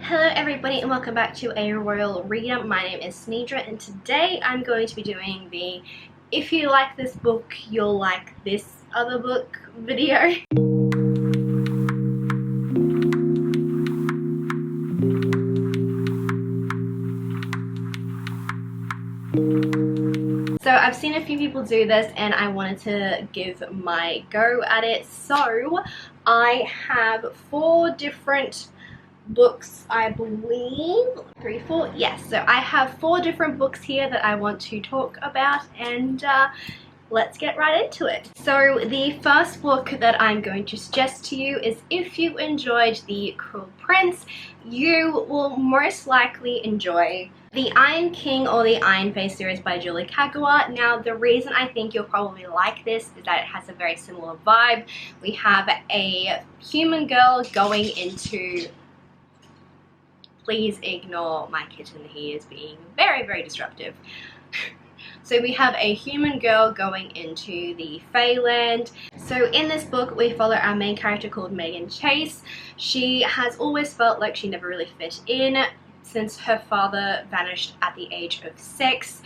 Hello everybody and welcome back to A Royal Reader. My name is Snedra and today I'm going to be doing the if you like this book, you'll like this other book video. So I've seen a few people do this and I wanted to give my go at it. So I have 4 different books, I believe. 3, 4, yes. So I have 4 different books here that I want to talk about, and let's get right into it. So the first book that I'm going to suggest to you is if you enjoyed The Cruel Prince, you will most likely enjoy The Iron King or The Iron Face series by Julie Kagawa. Now, the reason I think you'll probably like this is that it has a very similar vibe. We have a human girl going into... Please ignore my kitten, he is being very, very disruptive. So we have a human girl going into the Feyland. So in this book we follow our main character called Megan Chase. She has always felt like she never really fit in since her father vanished at the age of 6.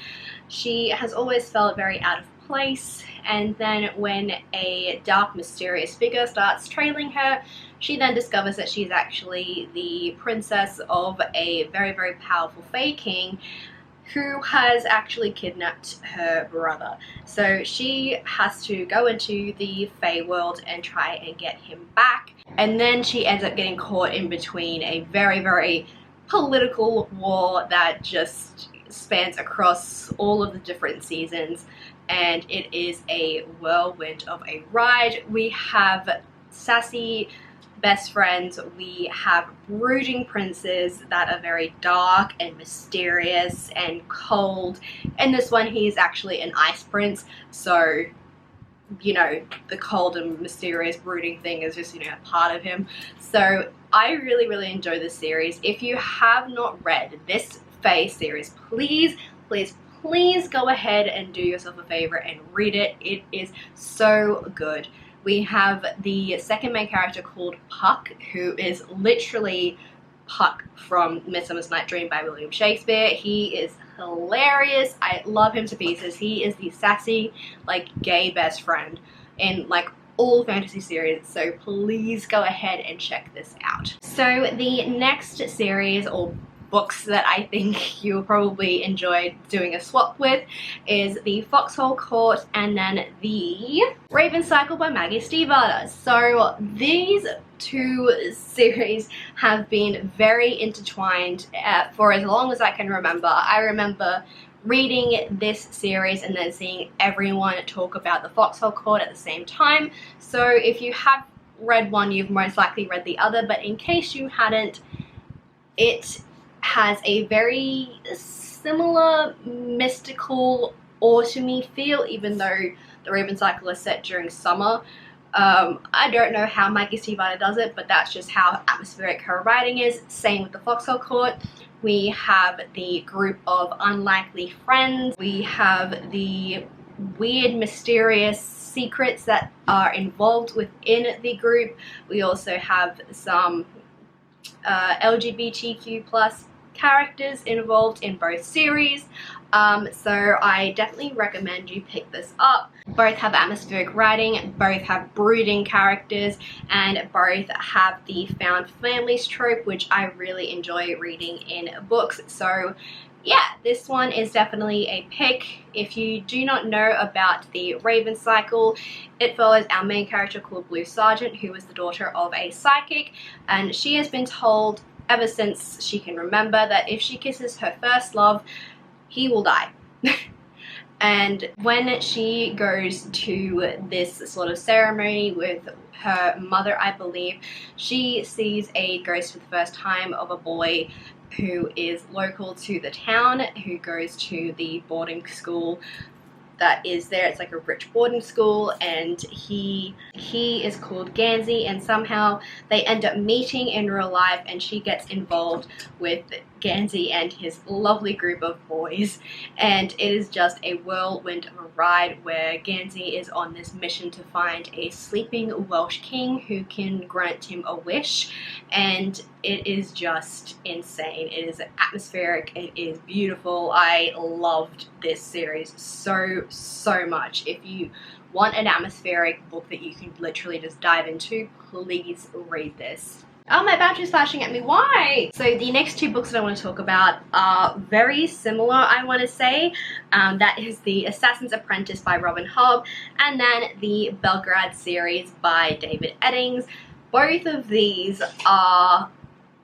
She has always felt very out of place, and then when a dark, mysterious figure starts trailing her, she then discovers that she's actually the princess of a very, very powerful Fey king who has actually kidnapped her brother. So she has to go into the Fey world and try and get him back, and then she ends up getting caught in between a very, very political war that just spans across all of the different seasons, and it is a whirlwind of a ride. We have sassy best friends, we have brooding princes that are very dark and mysterious and cold. In this one, he's actually an ice prince, so you know, the cold and mysterious brooding thing is just, you know, a part of him. So I really, really enjoy this series. If you have not read this Fey series, please, please, please go ahead and do yourself a favor and read it. It is so good. We have the second main character called Puck, who is literally Puck from Midsummer's Night Dream by William Shakespeare. He is hilarious. I love him to pieces. He is the sassy, like, gay best friend in, like, all fantasy series, so please go ahead and check this out. So the next series or books that I think you'll probably enjoy doing a swap with is The Foxhole Court and then The Raven Cycle by Maggie Stiefvater. So these 2 series have been very intertwined for as long as I can remember. I remember reading this series and then seeing everyone talk about The Foxhole Court at the same time. So if you have read one, you've most likely read the other, but in case you hadn't, it has a very similar mystical autumny feel, even though The Raven Cycle is set during summer. I don't know how Maggie Stiefvater does it, but that's just how atmospheric her writing is. Same with The Foxhole Court. We have the group of unlikely friends. We have the weird, mysterious secrets that are involved within the group. We also have some LGBTQ plus characters involved in both series. So I definitely recommend you pick this up. Both have atmospheric writing, both have brooding characters, and both have the found families trope, which I really enjoy reading in books. So yeah, this one is definitely a pick. If you do not know about The Raven Cycle, it follows our main character called Blue Sargent, who is the daughter of a psychic, and she has been told ever since she can remember that if she kisses her first love, he will die. And when she goes to this sort of ceremony with her mother, I believe, she sees a ghost for the first time of a boy who is local to the town, who goes to the boarding school that is there. It's like a rich boarding school, and he is called Gansey, and somehow they end up meeting in real life, and she gets involved with Gansey and his lovely group of boys, and it is just a whirlwind of a ride where Gansey is on this mission to find a sleeping Welsh king who can grant him a wish, and it is just insane. It is atmospheric, it is beautiful. I loved this series so much. If you want an atmospheric book that you can literally just dive into, please read this. Oh, my battery's flashing at me. Why? So the next two books that I want to talk about are very similar, I want to say. That is The Assassin's Apprentice by Robin Hobb, and then the Belgrade series by David Eddings. Both of these are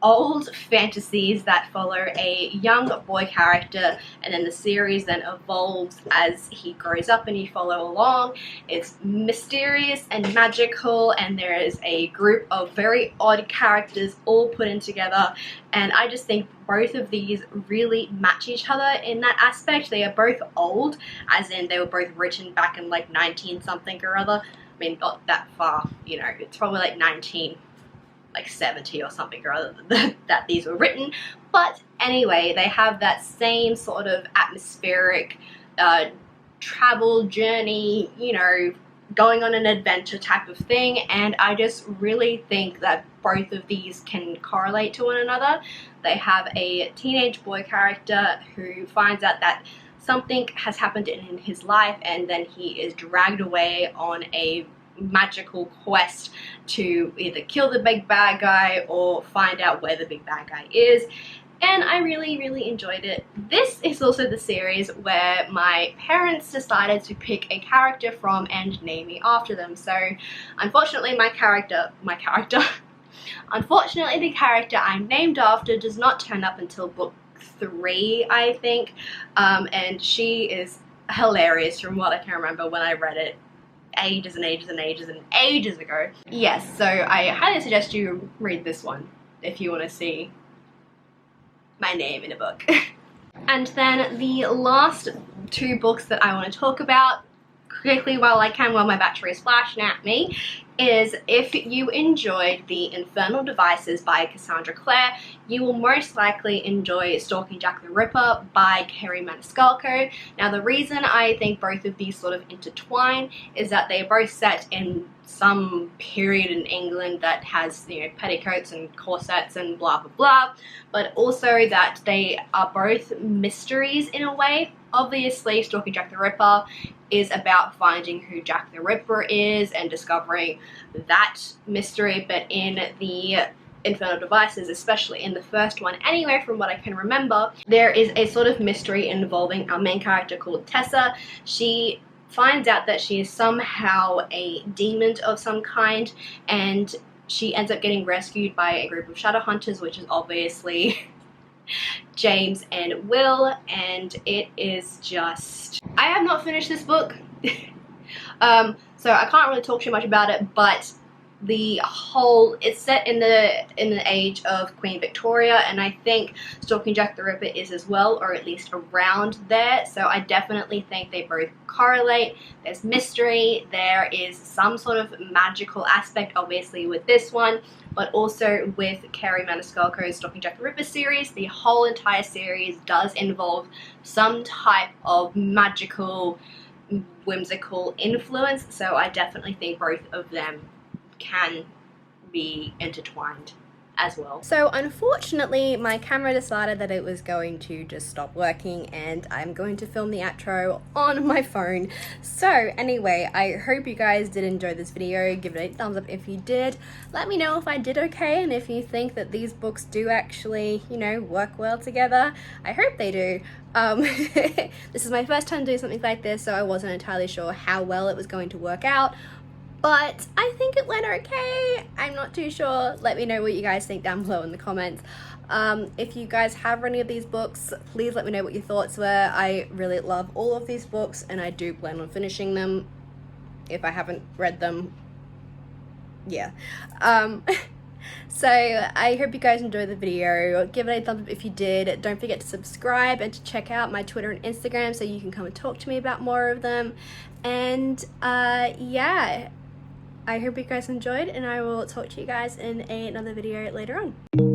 old fantasies that follow a young boy character, and then the series then evolves as he grows up and you follow along. It's mysterious and magical, and there is a group of very odd characters all put in together, and I just think both of these really match each other in that aspect. They are both old, as in they were both written back in like 19 something or other. I mean, not that far, you know, it's probably like 70 or something or other that these were written. But anyway, they have that same sort of atmospheric travel journey, you know, going on an adventure type of thing, and I just really think that both of these can correlate to one another. They have a teenage boy character who finds out that something has happened in his life, and then he is dragged away on a magical quest to either kill the big bad guy or find out where the big bad guy is, and I really enjoyed it. This is also the series where my parents decided to pick a character from and name me after them. So unfortunately unfortunately the character I'm named after does not turn up until book 3, I think, and she is hilarious from what I can remember when I read it ages ago. Yes, so I highly suggest you read this one if you want to see my name in a book. And then the last two books that I want to talk about quickly while I can, while my battery is flashing at me, is if you enjoyed The Infernal Devices by Cassandra Clare, you will most likely enjoy Stalking Jack the Ripper by Kerri Maniscalco. Now the reason I think both of these sort of intertwine is that they are both set in some period in England that has, you know, petticoats and corsets and blah blah blah, but also that they are both mysteries in a way. Obviously, Stalking Jack the Ripper is about finding who Jack the Ripper is and discovering that mystery, but in the Infernal Devices, especially in the first one anyway, from what I can remember, there is a sort of mystery involving our main character called Tessa. She finds out that she is somehow a demon of some kind, and she ends up getting rescued by a group of shadow hunters, which is obviously James and Will, and it is just... I have not finished this book, so I can't really talk too much about it, but the whole, it's set in the age of Queen Victoria, and I think Stalking Jack the Ripper is as well, or at least around there, so I definitely think they both correlate. There's mystery, there is some sort of magical aspect obviously with this one, but also with Kerri Maniscalco's Stalking Jack the Ripper series. The whole entire series does involve some type of magical, whimsical influence, so I definitely think both of them can be intertwined as well. So unfortunately my camera decided that it was going to just stop working, and I'm going to film the outro on my phone. So anyway, I hope you guys did enjoy this video. Give it a thumbs up if you did. Let me know if I did okay, and if you think that these books do actually, you know, work well together. I hope they do. This is my first time doing something like this, so I wasn't entirely sure how well it was going to work out, but I think it went okay. I'm not too sure. Let me know what you guys think down below in the comments. If you guys have any of these books, please let me know what your thoughts were. I really love all of these books, and I do plan on finishing them if I haven't read them. Yeah. So I hope you guys enjoyed the video. Give it a thumbs up if you did. Don't forget to subscribe and to check out my Twitter and Instagram so you can come and talk to me about more of them. And yeah, I hope you guys enjoyed, and I will talk to you guys in another video later on.